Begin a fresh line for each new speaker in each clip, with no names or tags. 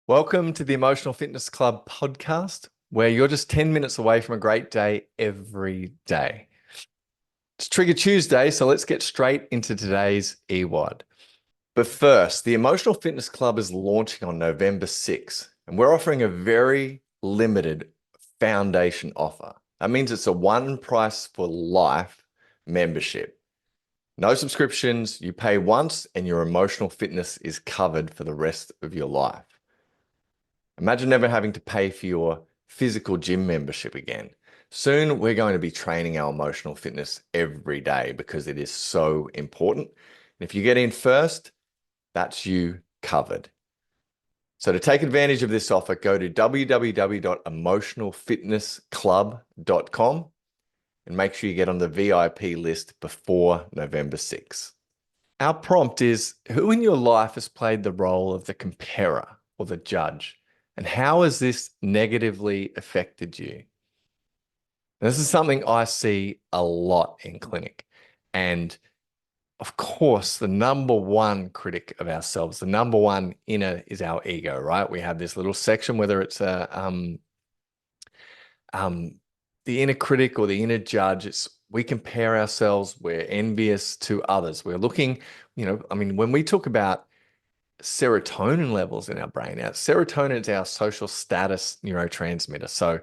Welcome to the Emotional Fitness Club podcast, where you're just 10 minutes away from a great day every day. It's Trigger Tuesday, so let's get straight into today's E-WOD. But first, the Emotional Fitness Club is launching on November 6th, and we're offering a very limited foundation offer. That means it's a one price for life membership. No subscriptions, you pay once, and your emotional fitness is covered for the rest of your life. Imagine never having to pay for your physical gym membership again. Soon, we're going to be training our emotional fitness every day because it is so important. And if you get in first, that's you covered. So to take advantage of this offer, go to www.emotionalfitnessclub.com and make sure you get on the VIP list before November 6th. Our prompt is, who in your life has played the role of the comparer or the judge? And how has this negatively affected you? This is something I see a lot in clinic. And of course, the number one critic of ourselves, the number one inner is our ego, right? We have this little section, whether it's the inner critic or the inner judge, we compare ourselves, we're envious to others. We're looking, when we talk about serotonin levels in our brain. Now, serotonin is our social status neurotransmitter. So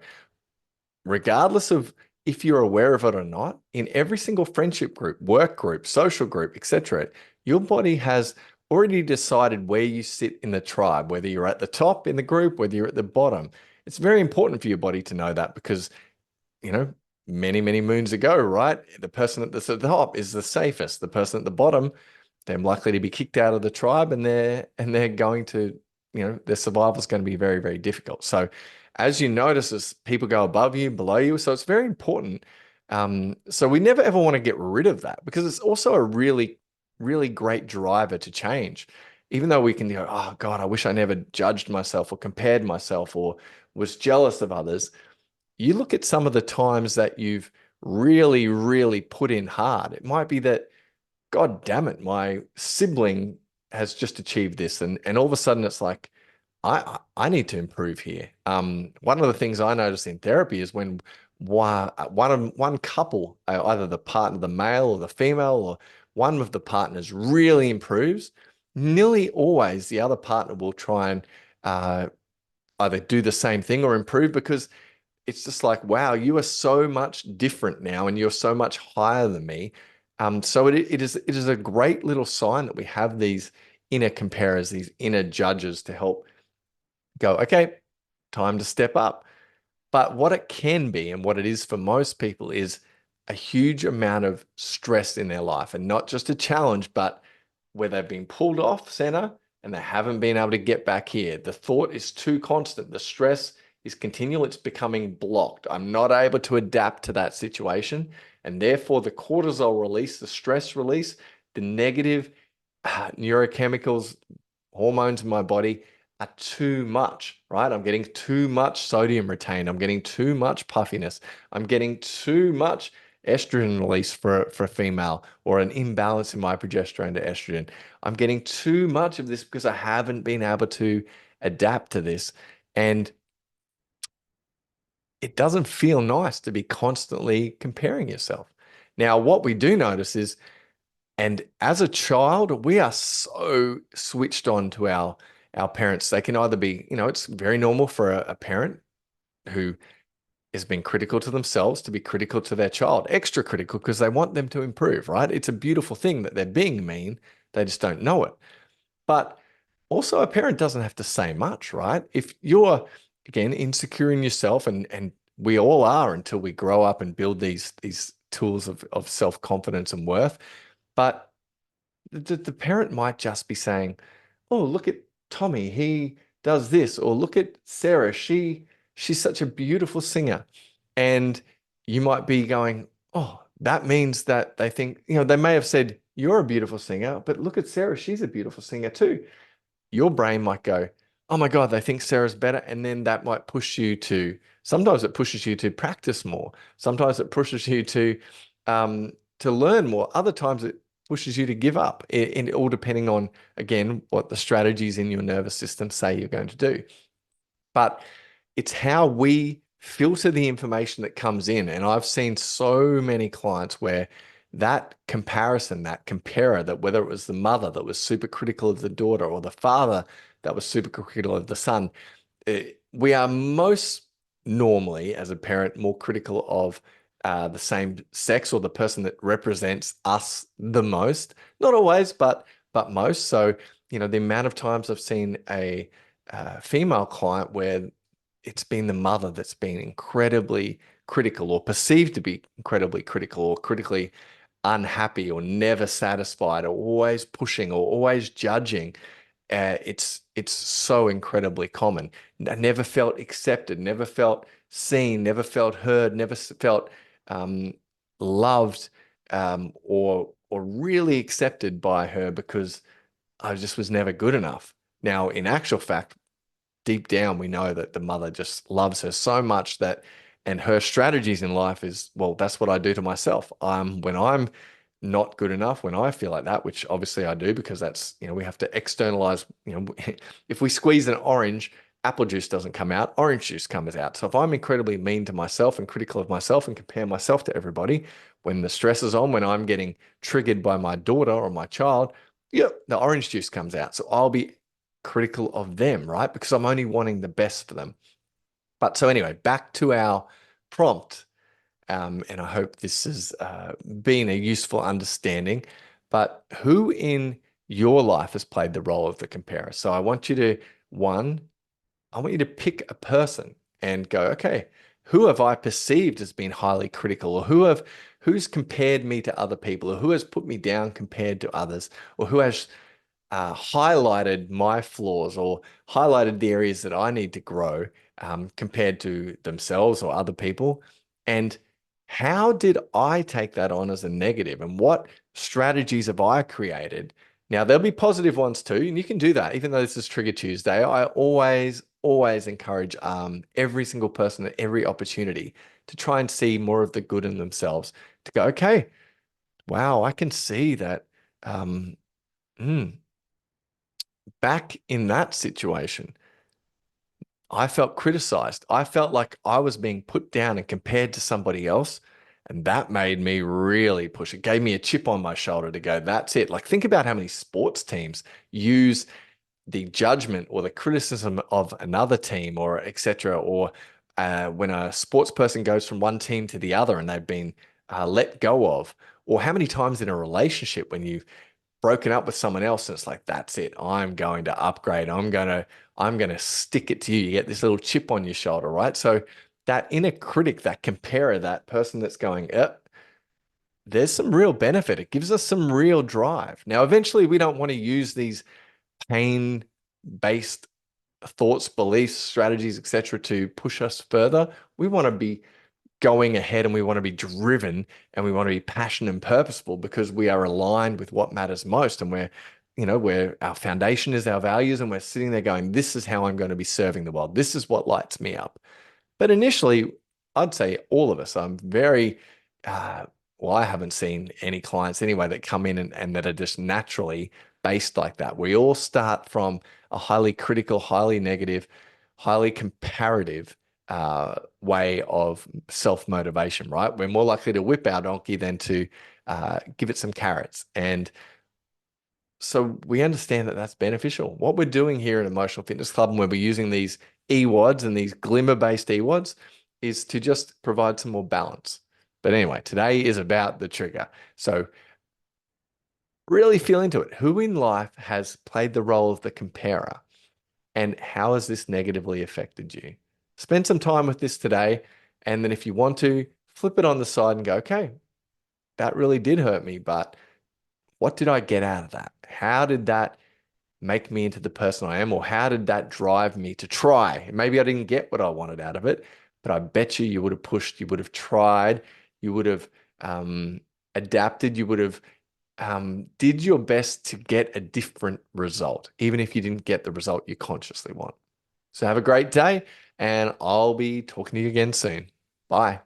regardless of if you're aware of it or not, in every single friendship group, work group, social group, etc., your body has already decided where you sit in the tribe, whether you're at the top in the group, whether you're at the bottom. It's very important for your body to know that because, many, many moons ago, right? The person at the top is the safest. The person at the bottom, they're likely to be kicked out of the tribe and they're going to, their survival is going to be very, very difficult. So as you notice, as people go above you, below you, so it's very important. So we never ever want to get rid of that because it's also a really, really great driver to change. Even though we can go, oh God, I wish I never judged myself or compared myself or was jealous of others. You look at some of the times that you've really, really put in hard. It might be that, God damn it, my sibling has just achieved this. And all of a sudden it's like, I need to improve here. One of the things I notice in therapy is when one couple, either the partner, the male or the female, or one of the partners really improves, nearly always the other partner will try and either do the same thing or improve because it's just like, wow, you are so much different now and you're so much higher than me. So it is a great little sign that we have these inner comparers, these inner judges to help go, okay, time to step up. But what it can be and what it is for most people is a huge amount of stress in their life and not just a challenge, but where they've been pulled off center and they haven't been able to get back here. The thought is too constant. The stress is continual. It's becoming blocked. I'm not able to adapt to that situation. And therefore, the cortisol release, the stress release, the negative neurochemicals, hormones in my body are too much, right? I'm getting too much sodium retained. I'm getting too much puffiness. I'm getting too much estrogen release for a female or an imbalance in my progesterone to estrogen. I'm getting too much of this because I haven't been able to adapt to this. And it doesn't feel nice to be constantly comparing yourself. Now, what we do notice is, and as a child, we are so switched on to our parents. They can either be, it's very normal for a parent who has been critical to themselves to be critical to their child, extra critical because they want them to improve, right? It's a beautiful thing that they're being mean. They just don't know it. But also a parent doesn't have to say much, right? If you're, again, insecure in yourself, and we all are until we grow up and build these tools of self-confidence and worth. But the parent might just be saying, oh, look at Tommy, he does this, or look at Sarah, she's such a beautiful singer. And you might be going, oh, that means that they think, they may have said, you're a beautiful singer, but look at Sarah, she's a beautiful singer too. Your brain might go, oh my God, they think Sarah's better. And then that might push you sometimes it pushes you to practice more. Sometimes it pushes you to learn more. Other times pushes you to give up, in all depending on, again, what the strategies in your nervous system say you're going to do. But it's how we filter the information that comes in. And I've seen so many clients where that comparison, that comparer, that whether it was the mother that was super critical of the daughter or the father that was super critical of the son, we are most normally, as a parent, more critical of the same sex or the person that represents us the most. Not always, but most. So, the amount of times I've seen a female client where it's been the mother that's been incredibly critical or perceived to be incredibly critical or critically unhappy or never satisfied or always pushing or always judging. It's so incredibly common. I never felt accepted, never felt seen, never felt heard, never felt um, loved, or really accepted by her because I just was never good enough. Now, in actual fact, deep down, we know that the mother just loves her so much that, and her strategies in life is, well, that's what I do to myself. When I'm not good enough, when I feel like that, which obviously I do because that's, we have to externalize, if we squeeze an orange, apple juice doesn't come out, orange juice comes out. So if I'm incredibly mean to myself and critical of myself and compare myself to everybody, when the stress is on, when I'm getting triggered by my daughter or my child, yep, the orange juice comes out. So I'll be critical of them, right? Because I'm only wanting the best for them. But so anyway, back to our prompt. And I hope this has been a useful understanding. But who in your life has played the role of the comparer? So I want you to, one, I want you to pick a person and go, okay, who have I perceived as being highly critical, or who's compared me to other people, or who has put me down compared to others, or who has highlighted my flaws or highlighted the areas that I need to grow, compared to themselves or other people. And how did I take that on as a negative? And what strategies have I created? Now, there'll be positive ones too, and you can do that. Even though this is Trigger Tuesday, I always encourage every single person at every opportunity to try and see more of the good in themselves, to go, okay, wow, I can see that. Um, mm, Back in that situation, I felt criticized. I felt like I was being put down and compared to somebody else. And that made me really push. It gave me a chip on my shoulder to go, that's it. Like, think about how many sports teams use the judgment or the criticism of another team or etc. Or when a sports person goes from one team to the other and they've been let go of. Or how many times in a relationship when you've broken up with someone else and it's like, that's it, I'm going to upgrade, I'm going to stick it to you. You get this little chip on your shoulder, right? So that inner critic, that comparer, that person that's going, there's some real benefit. It gives us some real drive. Now, eventually we don't want to use these pain based thoughts, beliefs, strategies, etc., to push us further. We want to be going ahead and we want to be driven and we want to be passionate and purposeful because we are aligned with what matters most. And where our foundation is our values, and we're sitting there going, this is how I'm going to be serving the world. This is what lights me up. But initially, I'd say all of us, I'm very, well, I haven't seen any clients anyway that come in and that are just naturally based like that. We all start from a highly critical, highly negative, highly comparative way of self-motivation, right? We're more likely to whip our donkey than to give it some carrots. And so we understand that that's beneficial. What we're doing here at Emotional Fitness Club, and where we're using these E-WODs and these glimmer-based E-WODs, is to just provide some more balance. But anyway, today is about the trigger. So really feel into it. Who in life has played the role of the comparer, and how has this negatively affected you? Spend some time with this today. And then if you want to, flip it on the side and go, okay, that really did hurt me, but what did I get out of that? How did that make me into the person I am? Or how did that drive me to try? Maybe I didn't get what I wanted out of it, but I bet you would have pushed, you would have tried, you would have adapted, you would have did your best to get a different result, even if you didn't get the result you consciously want. So have a great day, and I'll be talking to you again soon. Bye.